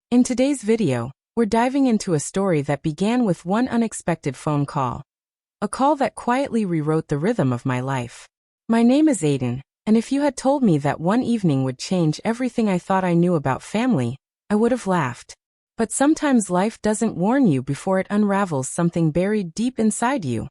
In today's video, we're diving into a story that began with one unexpected phone call. A call that quietly rewrote the rhythm of my life. My name is Aiden, and if you had told me that one evening would change everything I thought I knew about family, I would have laughed. But sometimes life doesn't warn you before it unravels something buried deep inside you.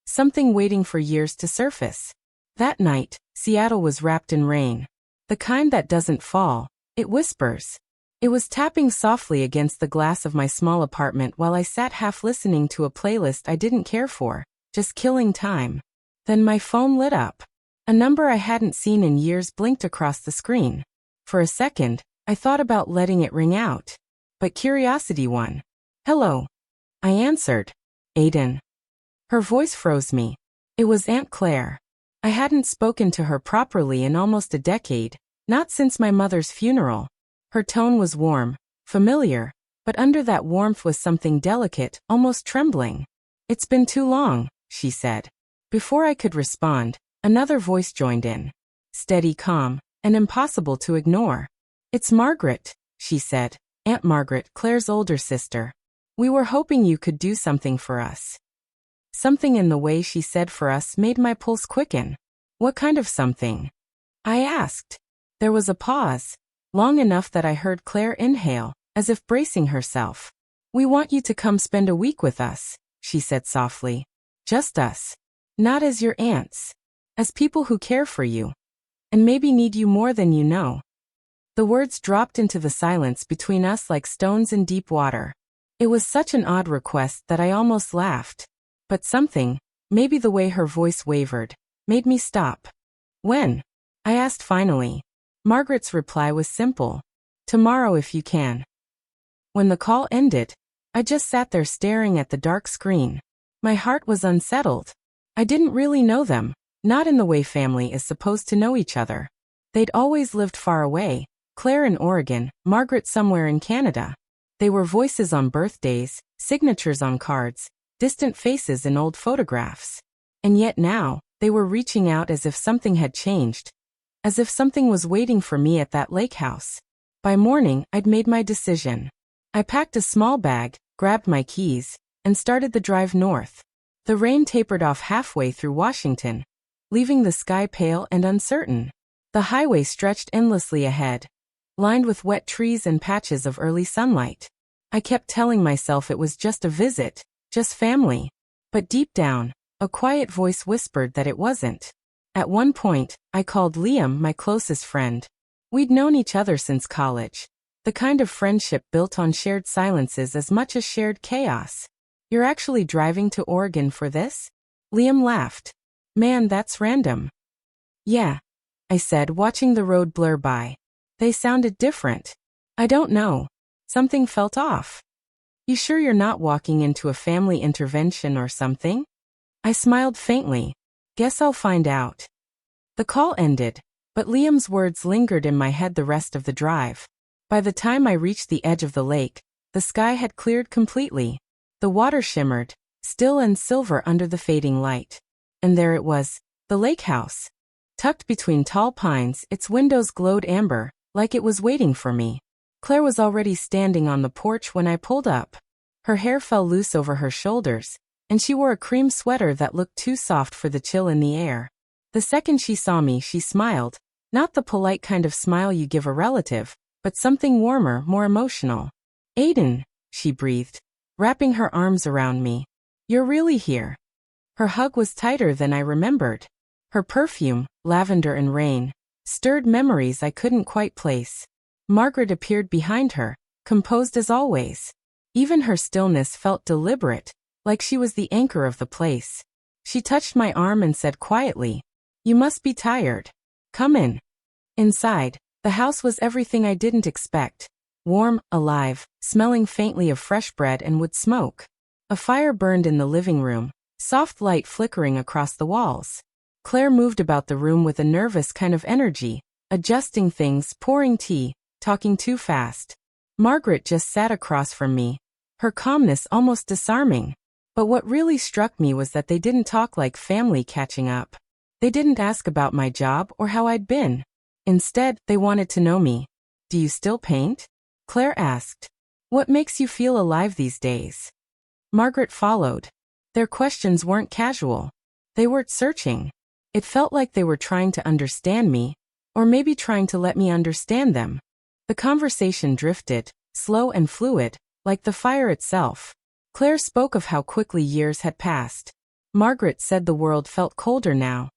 Something waiting for years to surface. That night, Seattle was wrapped in rain. The kind that doesn't fall, it whispers. It was tapping softly against the glass of my small apartment while I sat half listening to a playlist I didn't care for, just killing time. Then my phone lit up. A number I hadn't seen in years blinked across the screen. For a second, I thought about letting it ring out. But curiosity won. "Hello." I answered. "Aiden." Her voice froze me. It was Aunt Claire. I hadn't spoken to her properly in almost a decade, not since my mother's funeral. Her tone was warm, familiar, but under that warmth was something delicate, almost trembling. "It's been too long," she said. Before I could respond, another voice joined in. Steady, calm, and impossible to ignore. "It's Margaret," she said. "Aunt Margaret, Claire's older sister. We were hoping you could do something for us." Something in the way she said "for us" made my pulse quicken. "What kind of something?" I asked. There was a pause, long enough that I heard Claire inhale, as if bracing herself. "We want you to come spend a week with us," she said softly. "Just us. Not as your aunts. As people who care for you. And maybe need you more than you know." The words dropped into the silence between us like stones in deep water. It was such an odd request that I almost laughed. But something, maybe the way her voice wavered, made me stop. "When?" I asked finally. Margaret's reply was simple. "Tomorrow if you can." When the call ended, I just sat there staring at the dark screen. My heart was unsettled. I didn't really know them, not in the way family is supposed to know each other. They'd always lived far away, Claire in Oregon, Margaret somewhere in Canada. They were voices on birthdays, signatures on cards, distant faces in old photographs. And yet now, they were reaching out as if something had changed. As if something was waiting for me at that lake house. By morning, I'd made my decision. I packed a small bag, grabbed my keys, and started the drive north. The rain tapered off halfway through Washington, leaving the sky pale and uncertain. The highway stretched endlessly ahead, lined with wet trees and patches of early sunlight. I kept telling myself it was just a visit, just family. But deep down, a quiet voice whispered that it wasn't. At one point, I called Liam my closest friend. We'd known each other since college. The kind of friendship built on shared silences as much as shared chaos. "You're actually driving to Oregon for this?" Liam laughed. "Man, that's random." "Yeah," I said, watching the road blur by. They sounded different. "I don't know. Something felt off." "You sure you're not walking into a family intervention or something?" I smiled faintly. "Guess I'll find out." The call ended, but Liam's words lingered in my head the rest of the drive. By the time I reached the edge of the lake, the sky had cleared completely. The water shimmered, still and silver under the fading light. And there it was, the lake house. Tucked between tall pines, its windows glowed amber, like it was waiting for me. Claire was already standing on the porch when I pulled up. Her hair fell loose over her shoulders, and she wore a cream sweater that looked too soft for the chill in the air. The second she saw me, she smiled, not the polite kind of smile you give a relative, but something warmer, more emotional. "Aiden," she breathed, wrapping her arms around me. "You're really here." Her hug was tighter than I remembered. Her perfume, lavender and rain, stirred memories I couldn't quite place. Margaret appeared behind her, composed as always. Even her stillness felt deliberate, like she was the anchor of the place. She touched my arm and said quietly, "You must be tired. Come in." Inside, the house was everything I didn't expect. Warm, alive, smelling faintly of fresh bread and wood smoke. A fire burned in the living room, soft light flickering across the walls. Claire moved about the room with a nervous kind of energy, adjusting things, pouring tea, talking too fast. Margaret just sat across from me, her calmness almost disarming. But what really struck me was that they didn't talk like family catching up. They didn't ask about my job or how I'd been. Instead, they wanted to know me. "Do you still paint?" Claire asked. What makes you feel alive these days? Margaret followed. Their questions weren't casual. They weren't searching. It felt like they were trying to understand me, or maybe trying to let me understand them. The conversation drifted, slow and fluid, like the fire itself. Claire spoke of how quickly years had passed. Margaret said the world felt colder now.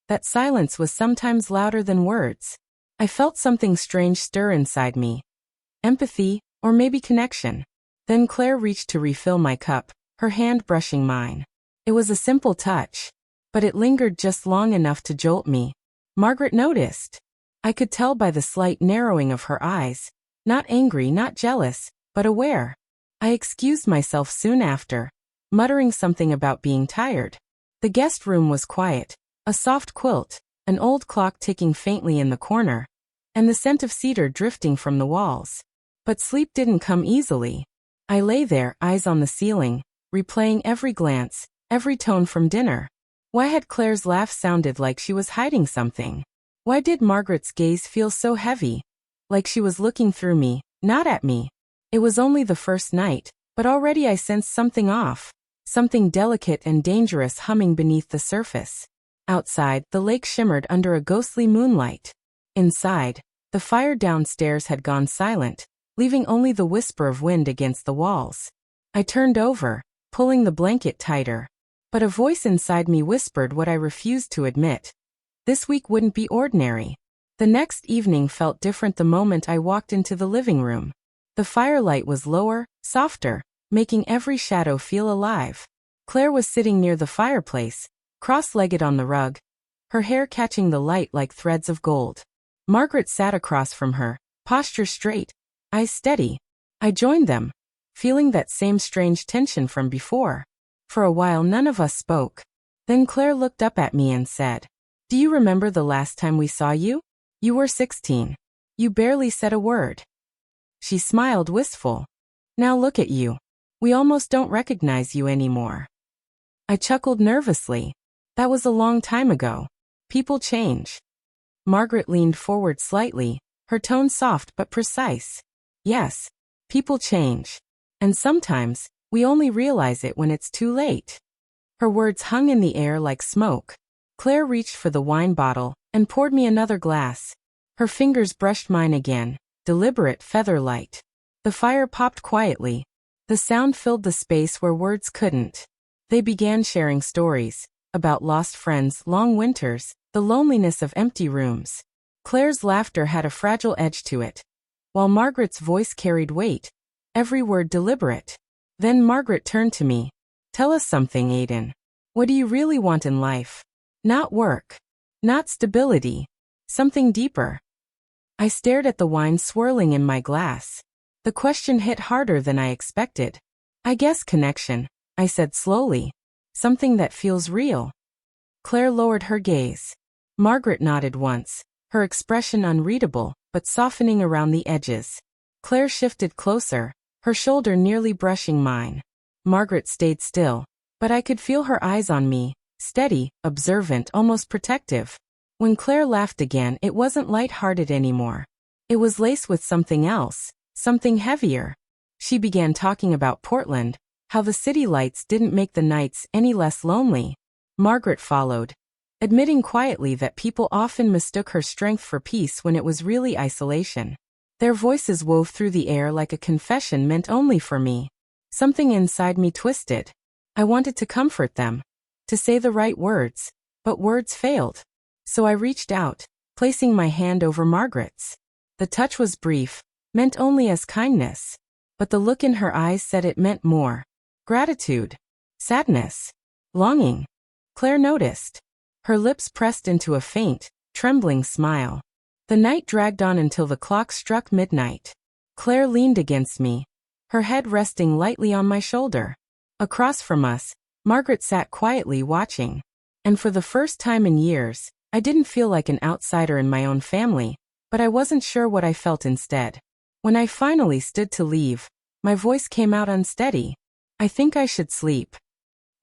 That silence was sometimes louder than words. I felt something strange stir inside me. Empathy, or maybe connection. Then Claire reached to refill my cup, her hand brushing mine. It was a simple touch, but it lingered just long enough to jolt me. Margaret noticed. I could tell by the slight narrowing of her eyes. Not angry, not jealous, but aware. I excused myself soon after, muttering something about being tired. The guest room was quiet, a soft quilt, an old clock ticking faintly in the corner, and the scent of cedar drifting from the walls. But sleep didn't come easily. I lay there, eyes on the ceiling, replaying every glance, every tone from dinner. Why had Claire's laugh sounded like she was hiding something? Why did Margaret's gaze feel so heavy? Like she was looking through me, not at me. It was only the first night, but already I sensed something off. Something delicate and dangerous humming beneath the surface. Outside, the lake shimmered under a ghostly moonlight. Inside, the fire downstairs had gone silent, leaving only the whisper of wind against the walls. I turned over, pulling the blanket tighter. But a voice inside me whispered what I refused to admit. This week wouldn't be ordinary. The next evening felt different the moment I walked into the living room. The firelight was lower, softer, making every shadow feel alive. Claire was sitting near the fireplace, cross-legged on the rug, her hair catching the light like threads of gold. Margaret sat across from her, posture straight, eyes steady. I joined them, feeling that same strange tension from before. For a while none of us spoke. Then Claire looked up at me and said, "Do you remember the last time we saw you? You were 16. You barely said a word." She smiled wistful. "Now look at you. We almost don't recognize you anymore." I chuckled nervously. That was a long time ago. People change. Margaret leaned forward slightly, her tone soft but precise. Yes, people change. And sometimes, we only realize it when it's too late. Her words hung in the air like smoke. Claire reached for the wine bottle and poured me another glass. Her fingers brushed mine again, deliberate, feather-light. The fire popped quietly. The sound filled the space where words couldn't. They began sharing stories about lost friends, long winters, the loneliness of empty rooms. Claire's laughter had a fragile edge to it, while Margaret's voice carried weight, every word deliberate. Then Margaret turned to me. "Tell us something, Aiden. What do you really want in life? Not work. Not stability. Something deeper." I stared at the wine swirling in my glass. The question hit harder than I expected. "I guess connection," I said slowly. "Something that feels real." Claire lowered her gaze. Margaret nodded once, her expression unreadable, but softening around the edges. Claire shifted closer, her shoulder nearly brushing mine. Margaret stayed still, but I could feel her eyes on me, steady, observant, almost protective. When Claire laughed again, it wasn't light-hearted anymore. It was laced with something else, something heavier. She began talking about Portland, how the city lights didn't make the nights any less lonely. Margaret followed, admitting quietly that people often mistook her strength for peace when it was really isolation. Their voices wove through the air like a confession meant only for me. Something inside me twisted. I wanted to comfort them, to say the right words, but words failed. So I reached out, placing my hand over Margaret's. The touch was brief, meant only as kindness, but the look in her eyes said it meant more. Gratitude, sadness, longing. Claire noticed. Her lips pressed into a faint, trembling smile. The night dragged on until the clock struck midnight. Claire leaned against me, her head resting lightly on my shoulder. Across from us, Margaret sat quietly watching. And for the first time in years, I didn't feel like an outsider in my own family, but I wasn't sure what I felt instead. When I finally stood to leave, my voice came out unsteady. "I think I should sleep."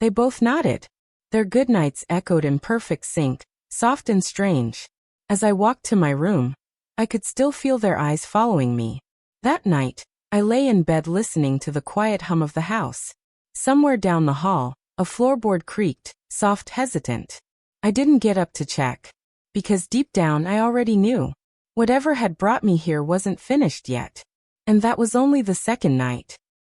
They both nodded. Their goodnights echoed in perfect sync, soft and strange. As I walked to my room, I could still feel their eyes following me. That night, I lay in bed listening to the quiet hum of the house. Somewhere down the hall, a floorboard creaked, soft, hesitant. I didn't get up to check. Because deep down I already knew. Whatever had brought me here wasn't finished yet. And that was only the second night.